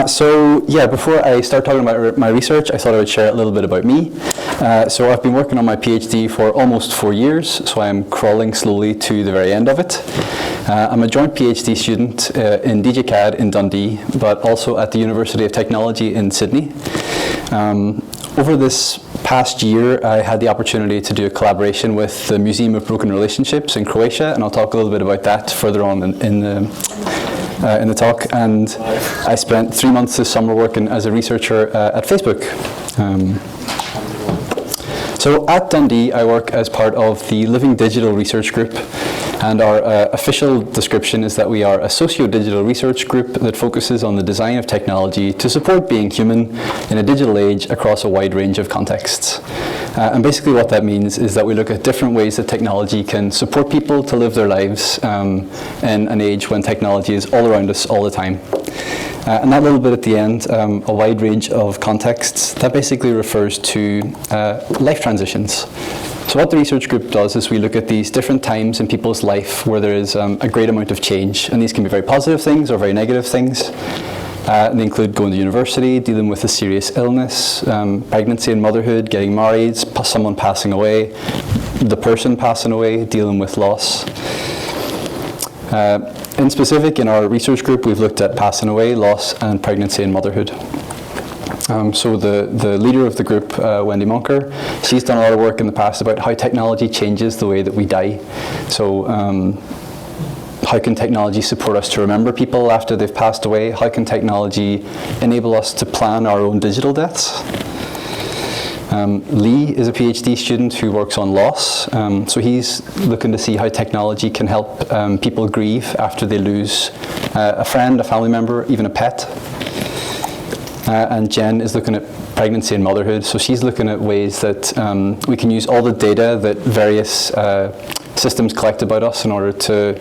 So before I start talking about my research, I thought I would share a little bit about me. So I've been working on my PhD for almost 4 years, so I'm crawling slowly to the very end of it. I'm a joint PhD student in DJCAD in Dundee, but also at the University of Technology in Sydney. Over this past year, I had the opportunity to do a collaboration with the Museum of Broken Relationships in Croatia, and I'll talk a little bit about that further on in the talk. And I spent 3 months this summer working as a researcher at Facebook. So at Dundee, I work as part of the Living Digital Research Group, and our official description is that we are a socio-digital research group that focuses on the design of technology to support being human in a digital age across a wide range of contexts. And basically what that means is that we look at different ways that technology can support people to live their lives in an age when technology is all around us all the time. And that little bit at the end, a wide range of contexts, that basically refers to life transitions. So what the research group does is we look at these different times in people's life where there is a great amount of change, and these can be very positive things or very negative things. They include going to university, dealing with a serious illness, pregnancy and motherhood, getting married, someone passing away, the person passing away, dealing with loss. In specific, in our research group, we've looked at passing away, loss, and pregnancy and motherhood. So the leader of the group, Wendy Monker, she's done a lot of work in the past about how technology changes the way that we die. So how can technology support us to remember people after they've passed away? How can technology enable us to plan our own digital deaths? Lee is a PhD student who works on loss. So he's looking to see how technology can help people grieve after they lose a friend, a family member, even a pet. And Jen is looking at pregnancy and motherhood. So she's looking at ways that we can use all the data that various systems collect about us in order to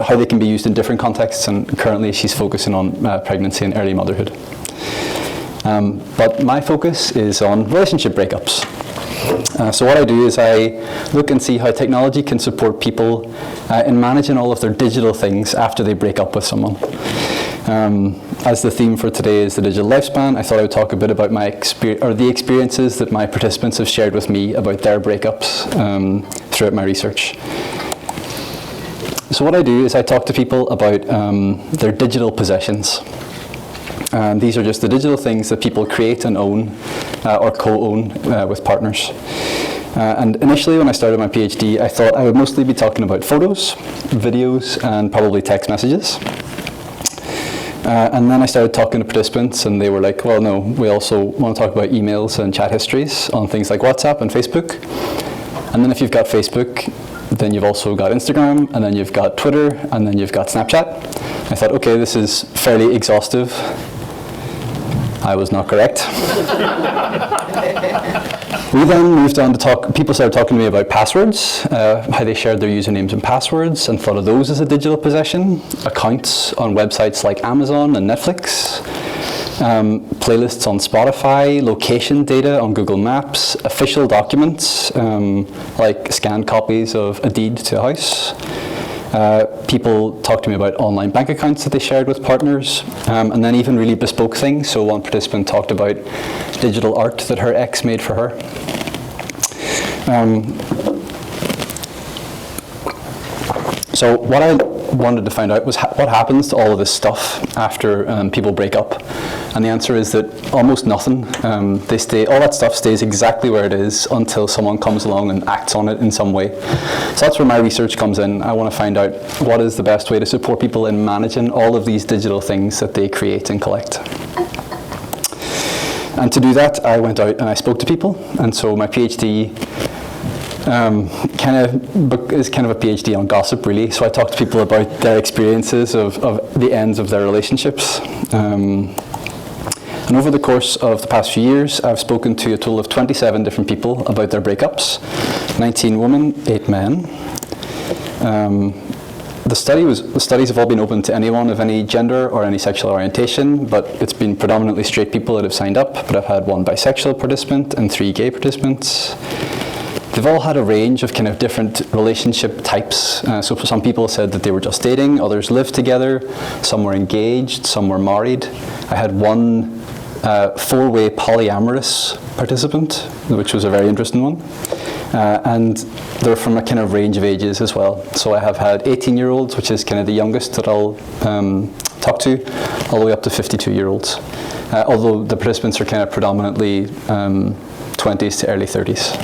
how they can be used in different contexts. And currently she's focusing on pregnancy and early motherhood. But my focus is on relationship breakups. So what I do is I look and see how technology can support people in managing all of their digital things after they break up with someone. As the theme for today is the digital lifespan, I thought I would talk a bit about the experiences that my participants have shared with me about their breakups throughout my research. So what I do is I talk to people about their digital possessions. These are just the digital things that people create and own or co-own with partners. And initially when I started my PhD, I thought I would mostly be talking about photos, videos, and probably text messages. And then I started talking to participants, and they were like, well, no, we also want to talk about emails and chat histories on things like WhatsApp and Facebook. And then if you've got Facebook, then you've also got Instagram, and then you've got Twitter, and then you've got Snapchat. I thought, okay, this is fairly exhaustive. I was not correct. We then moved on to people started talking to me about passwords, how they shared their usernames and passwords, and thought of those as a digital possession. Accounts on websites like Amazon and Netflix, playlists on Spotify, location data on Google Maps, official documents, like scanned copies of a deed to a house. People talked to me about online bank accounts that they shared with partners, and then even really bespoke things. So one participant talked about digital art that her ex made for her. So what I wanted to find out was what happens to all of this stuff after people break up. And the answer is that almost nothing. All that stuff stays exactly where it is until someone comes along and acts on it in some way. So that's where my research comes in. I want to find out what is the best way to support people in managing all of these digital things that they create and collect. And to do that, I went out and I spoke to people. And so my PhD is kind of a PhD on gossip, really. So I talked to people about their experiences of the ends of their relationships. And over the course of the past few years, I've spoken to a total of 27 different people about their breakups, 19 women, 8 men. The studies have all been open to anyone of any gender or any sexual orientation, but it's been predominantly straight people that have signed up, but I've had 1 bisexual participant and 3 gay participants. They've all had a range of kind of different relationship types. So some people said that they were just dating, others lived together, some were engaged, some were married. I had one four-way polyamorous participant, which was a very interesting one. And they're from a kind of range of ages as well. So I have had 18-year-olds, which is kind of the youngest that I'll talk to, all the way up to 52-year-olds. Although the participants are kind of predominantly 20s to early 30s.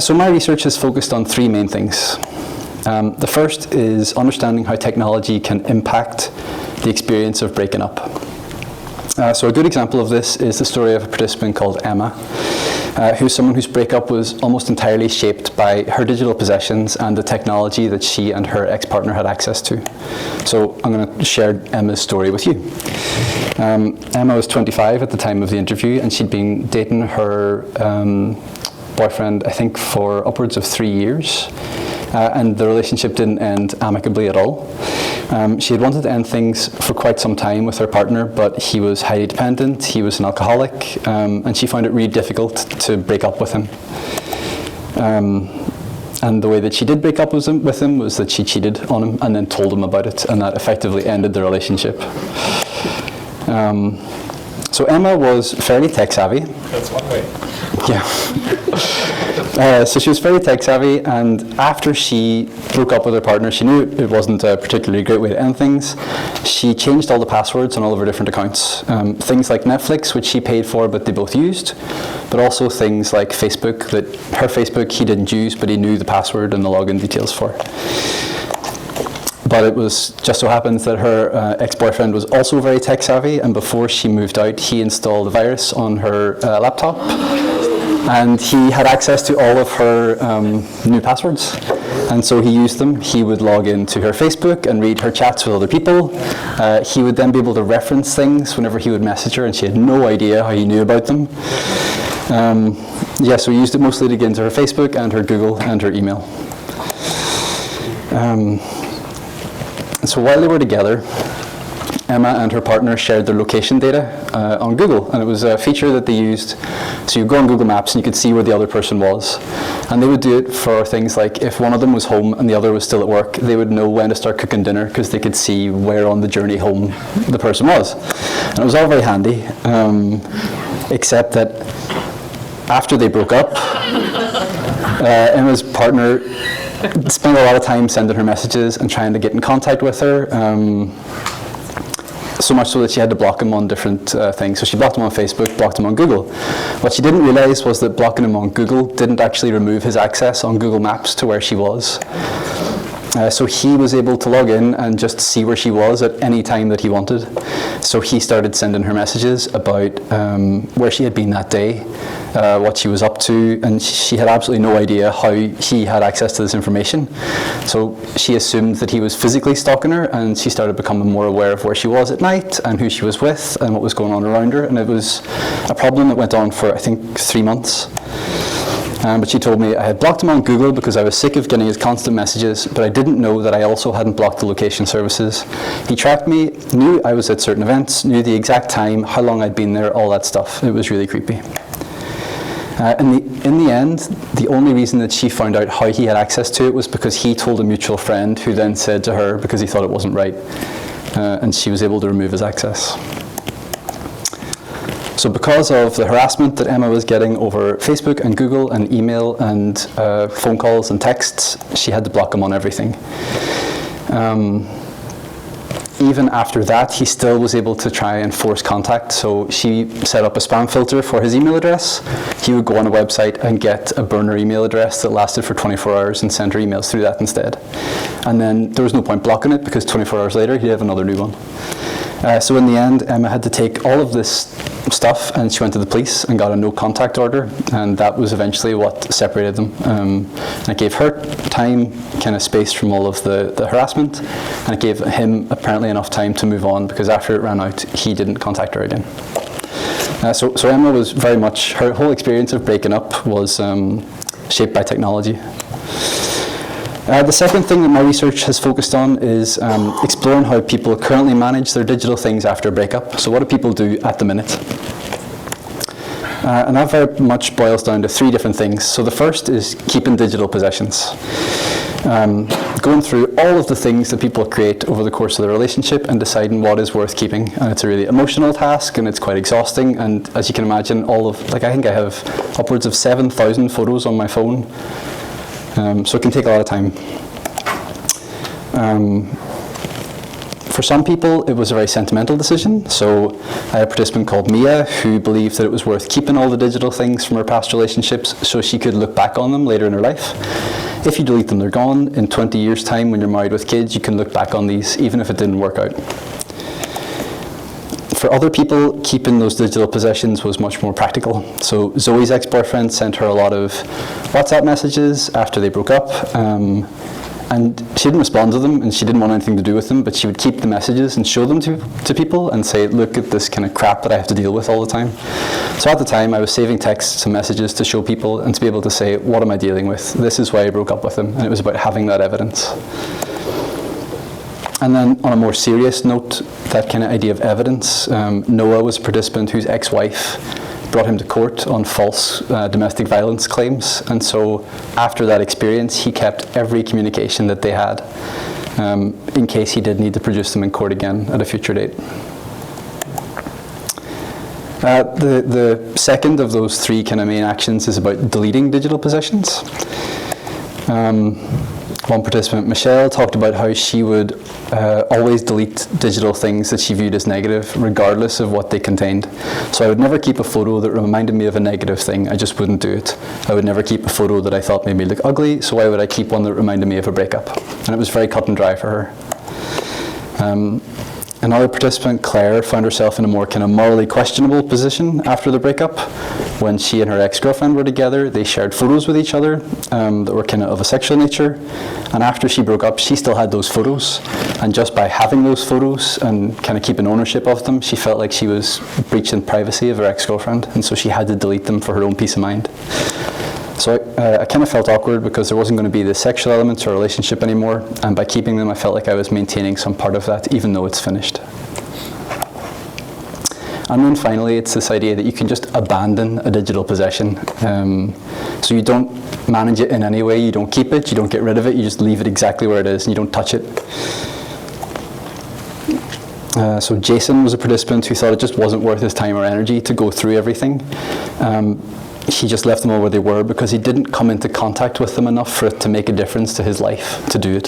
So my research is focused on three main things. The first is understanding how technology can impact the experience of breaking up. So a good example of this is the story of a participant called Emma, who's someone whose breakup was almost entirely shaped by her digital possessions and the technology that she and her ex-partner had access to. So I'm going to share Emma's story with you. Emma was 25 at the time of the interview, and she'd been dating her boyfriend, I think, for upwards of 3 years. And the relationship didn't end amicably at all. She had wanted to end things for quite some time with her partner, but he was highly dependent, he was an alcoholic, and she found it really difficult to break up with him. And the way that she did break up with him was that she cheated on him and then told him about it, and that effectively ended the relationship. So Emma was fairly tech savvy. That's one way. Yeah. So she was very tech savvy, and after she broke up with her partner, she knew it wasn't a particularly great way to end things. She changed all the passwords on all of her different accounts. Things like Netflix, which she paid for but they both used, but also things like Facebook, that her Facebook he didn't use, but he knew the password and the login details for. But it was just so happens that her ex-boyfriend was also very tech savvy, and before she moved out, he installed a virus on her laptop, and he had access to all of her new passwords, and so he used them. He would log into her Facebook and read her chats with other people. He would then be able to reference things whenever he would message her, and she had no idea how he knew about them. So he used it mostly to get into her Facebook and her Google and her email. So while they were together, Emma and her partner shared their location data on Google, and it was a feature that they used. So you go on Google Maps and you could see where the other person was, and they would do it for things like if one of them was home and the other was still at work, they would know when to start cooking dinner because they could see where on the journey home the person was. And it was all very handy, except that after they broke up, Emma's partner spent a lot of time sending her messages and trying to get in contact with her, so much so that she had to block him on different things. So she blocked him on Facebook, blocked him on Google. What she didn't realize was that blocking him on Google didn't actually remove his access on Google Maps to where she was. So he was able to log in and just see where she was at any time that he wanted. So he started sending her messages about where she had been that day, what she was up to, and she had absolutely no idea how he had access to this information. So she assumed that he was physically stalking her, and she started becoming more aware of where she was at night and who she was with and what was going on around her. And it was a problem that went on for, I think, 3 months. But she told me I had blocked him on Google because I was sick of getting his constant messages, but I didn't know that I also hadn't blocked the location services. He tracked me, knew I was at certain events, knew the exact time, how long I'd been there, all that stuff. It was really creepy. In the end, the only reason that she found out how he had access to it was because he told a mutual friend, who then said to her, because he thought it wasn't right, and she was able to remove his access. So because of the harassment that Emma was getting over Facebook and Google and email and phone calls and texts, she had to block him on everything. Even after that, he still was able to try and force contact. So she set up a spam filter for his email address. He would go on a website and get a burner email address that lasted for 24 hours and send her emails through that instead. And then there was no point blocking it because 24 hours later, he'd have another new one. So in the end, Emma had to take all of this stuff and she went to the police and got a no contact order, and that was eventually what separated them. And it gave her time, kind of space from all of the harassment, and it gave him apparently enough time to move on, because after it ran out, he didn't contact her again. So Emma was very much, her whole experience of breaking up was shaped by technology. The second thing that my research has focused on is exploring how people currently manage their digital things after a breakup. So what do people do at the minute? And that very much boils down to three different things. So the first is keeping digital possessions. Going through all of the things that people create over the course of their relationship and deciding what is worth keeping. And it's a really emotional task, and it's quite exhausting. And as you can imagine, I think I have upwards of 7,000 photos on my phone. So it can take a lot of time. For some people, it was a very sentimental decision. So I had a participant called Mia who believed that it was worth keeping all the digital things from her past relationships so she could look back on them later in her life. If you delete them, they're gone. In 20 years' time, when you're married with kids, you can look back on these, even if it didn't work out. For other people, keeping those digital possessions was much more practical. So Zoe's ex-boyfriend sent her a lot of WhatsApp messages after they broke up. And she didn't respond to them, and she didn't want anything to do with them, but she would keep the messages and show them to people and say, look at this kind of crap that I have to deal with all the time. So at the time, I was saving texts and messages to show people and to be able to say, what am I dealing with? This is why I broke up with him. And it was about having that evidence. And then on a more serious note, that kind of idea of evidence, Noah was a participant whose ex-wife brought him to court on false domestic violence claims, and so after that experience he kept every communication that they had in case he did need to produce them in court again at a future date. The second of those three kind of main actions is about deleting digital possessions. One participant, Michelle, talked about how she would always delete digital things that she viewed as negative, regardless of what they contained. So I would never keep a photo that reminded me of a negative thing. I just wouldn't do it. I would never keep a photo that I thought made me look ugly, so why would I keep one that reminded me of a breakup? And it was very cut and dry for her. Another participant, Claire, found herself in a more kind of morally questionable position after the breakup. When she and her ex-girlfriend were together, they shared photos with each other that were kind of a sexual nature. And after she broke up, she still had those photos. And just by having those photos and kind of keeping ownership of them, she felt like she was breaching privacy of her ex-girlfriend. And so she had to delete them for her own peace of mind. So I kind of felt awkward because there wasn't going to be the sexual element to our relationship anymore, and by keeping them I felt like I was maintaining some part of that even though it's finished. And then finally it's this idea that you can just abandon a digital possession. So you don't manage it in any way, you don't keep it, you don't get rid of it, you just leave it exactly where it is and you don't touch it. So Jason was a participant who thought it just wasn't worth his time or energy to go through everything. He just left them all where they were because he didn't come into contact with them enough for it to make a difference to his life to do it.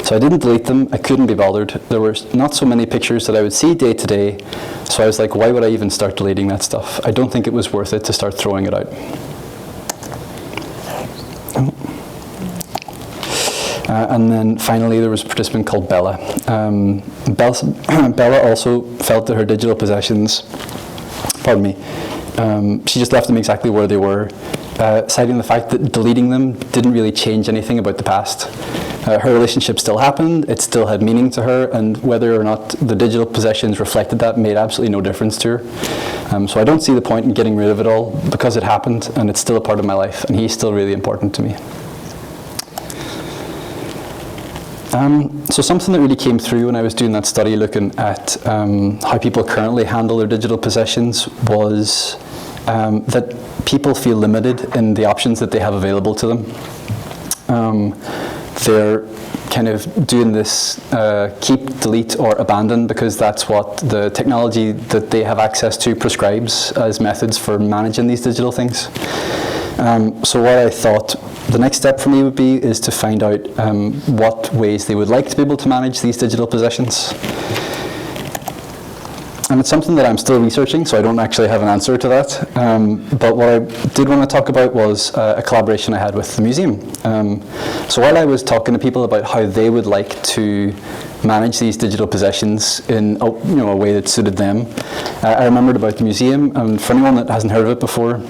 So I didn't delete them, I couldn't be bothered. There were not so many pictures that I would see day to day, so I was like, why would I even start deleting that stuff? I don't think it was worth it to start throwing it out. And then finally there was a participant called Bella. Bella also felt that her digital possessions, she just left them exactly where they were, citing the fact that deleting them didn't really change anything about the past. Her relationship still happened, it still had meaning to her, and whether or not the digital possessions reflected that made absolutely no difference to her. So I don't see the point in getting rid of it all because it happened and it's still a part of my life and he's still really important to me. So something that really came through when I was doing that study looking at how people currently handle their digital possessions was that people feel limited in the options that they have available to them. They're kind of doing this keep, delete or abandon because that's what the technology that they have access to prescribes as methods for managing these digital things. So what I thought the next step for me would be is to find out what ways they would like to be able to manage these digital possessions. And it's something that I'm still researching, so I don't actually have an answer to that. But what I did want to talk about was a collaboration I had with the museum. So while I was talking to people about how they would like to manage these digital possessions in a way that suited them, I remembered about the museum. And for anyone that hasn't heard of it before,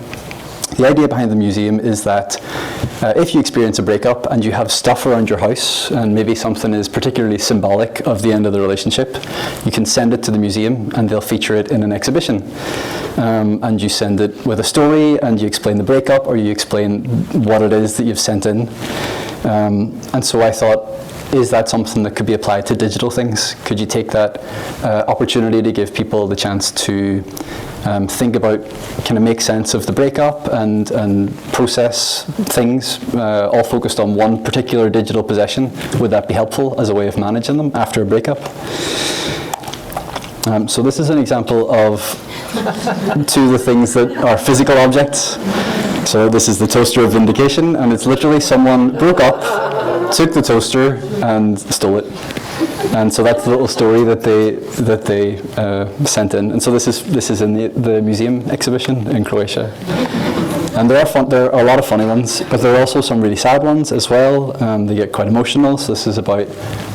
the idea behind the museum is that if you experience a breakup and you have stuff around your house and maybe something is particularly symbolic of the end of the relationship, you can send it to the museum and they'll feature it in an exhibition. And you send it with a story and you explain the breakup or you explain what it is that you've sent in. And so I thought, is that something that could be applied to digital things? Could you take that opportunity to give people the chance to think about, kind of make sense of the breakup and process things, all focused on one particular digital possession? Would that be helpful as a way of managing them after a breakup? So this is an example of two of the things that are physical objects. So this is the toaster of vindication, and it's literally someone broke up, took the toaster, and stole it. And so that's the little story that they sent in. And so this is in the museum exhibition in Croatia. And there are a lot of funny ones, but there are also some really sad ones as well. They get quite emotional. So this is about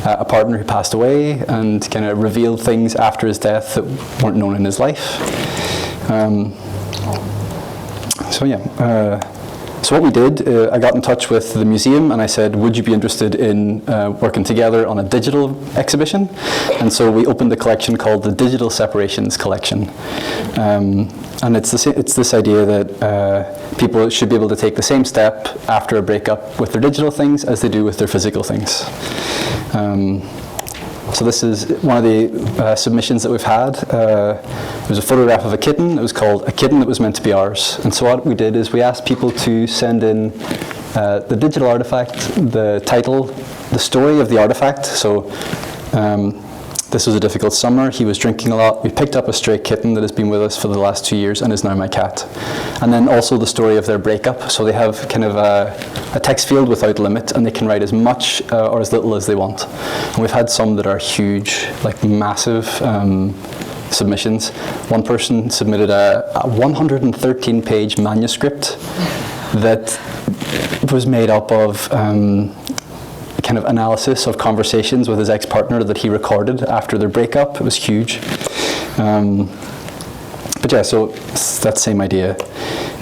a partner who passed away and kind of revealed things after his death that weren't known in his life. So what we did, I got in touch with the museum and I said, would you be interested in working together on a digital exhibition? And so we opened a collection called the Digital Separations Collection. And it's this idea that people should be able to take the same step after a breakup with their digital things as they do with their physical things. So this is one of the submissions that we've had. It was a photograph of a kitten. It was called A Kitten That Was Meant to Be Ours. And so what we did is we asked people to send in the digital artifact, the title, the story of the artifact. So this was a difficult summer. He was drinking a lot. We picked up a stray kitten that has been with us for the last 2 years and is now my cat. And then also the story of their breakup. So they have kind of a text field without limit, and they can write as much or as little as they want. And we've had some that are huge, like massive submissions. One person submitted a 113-page manuscript that was made up of kind of analysis of conversations with his ex-partner that he recorded after their breakup. It was huge. But yeah, so it's that same idea.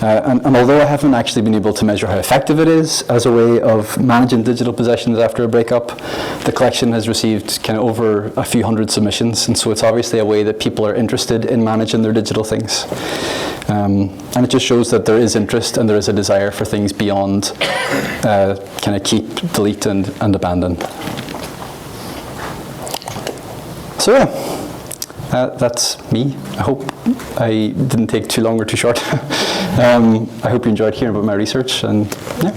And although I haven't actually been able to measure how effective it is as a way of managing digital possessions after a breakup, the collection has received kind of over a few hundred submissions, and so it's obviously a way that people are interested in managing their digital things. And it just shows that there is interest and there is a desire for things beyond kind of keep, delete, and abandon. So yeah, that's me. I hope I didn't take too long or too short. I hope you enjoyed hearing about my research, and yeah.